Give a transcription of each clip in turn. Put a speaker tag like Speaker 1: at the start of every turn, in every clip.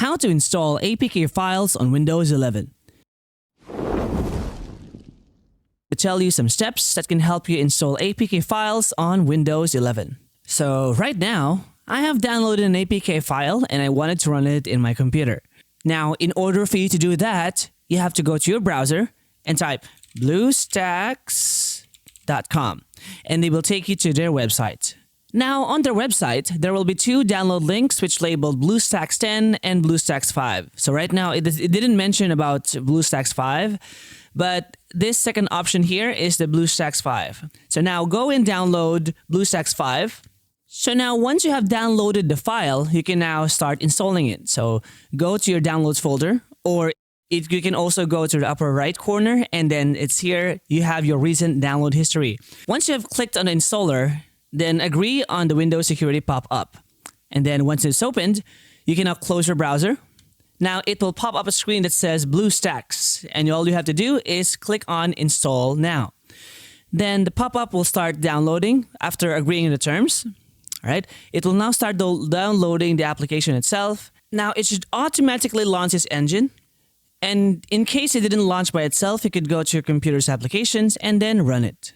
Speaker 1: How to install APK files on Windows 11. To tell you some steps that can help you install APK files on Windows 11. So right now, I have downloaded an APK file and I wanted to run it in my computer. Now, in order for you to do that, you have to go to your browser and type bluestacks.com and they will take you to their website. Now, on their website, there will be two download links which labeled BlueStacks 10 and BlueStacks 5. So right now, it didn't mention about BlueStacks 5, but this second option here is the BlueStacks 5. So now go and download BlueStacks 5. So now once you have downloaded the file, you can now start installing it. So go to your downloads folder, or you can also go to the upper right corner and then it's here, you have your recent download history. Once you have clicked on the installer, then agree on the Windows security pop-up. And then once it's opened, you can now close your browser. Now it will pop up a screen that says BlueStacks, and all you have to do is click on Install Now. Then the pop-up will start downloading after agreeing on the terms. All right, it will now start downloading the application itself. Now it should automatically launch its engine. And in case it didn't launch by itself, you could go to your computer's applications and then run it.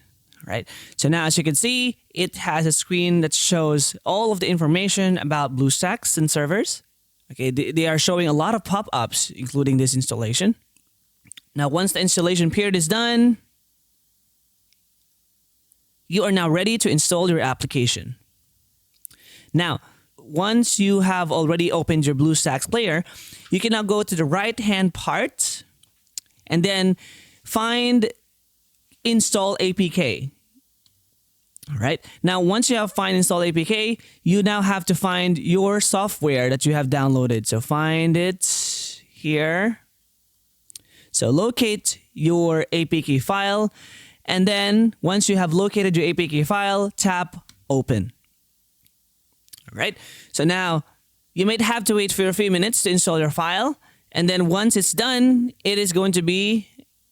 Speaker 1: Right. So now, as you can see, it has a screen that shows all of the information about BlueStacks and servers. Okay, they are showing a lot of pop-ups, including this installation. Now, once the installation period is done, you are now ready to install your application. Now, once you have already opened your BlueStacks player, you can now go to the right-hand part and then find Install APK. All right. Now, once you have find Install APK, you now have to find your software that you have downloaded. So find it here. So locate your APK file. And then once you have located your APK file, tap Open. All right. So now you might have to wait for a few minutes to install your file. And then once it's done, it is going to be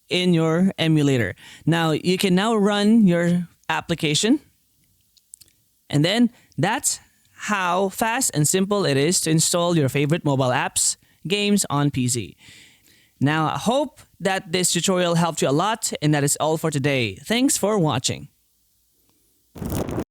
Speaker 1: in your emulator. Now you can now run your application, and then that's how fast and simple it is to install your favorite mobile apps, games on PC. Now I hope that this tutorial helped you a lot, and that is all for today. Thanks for watching.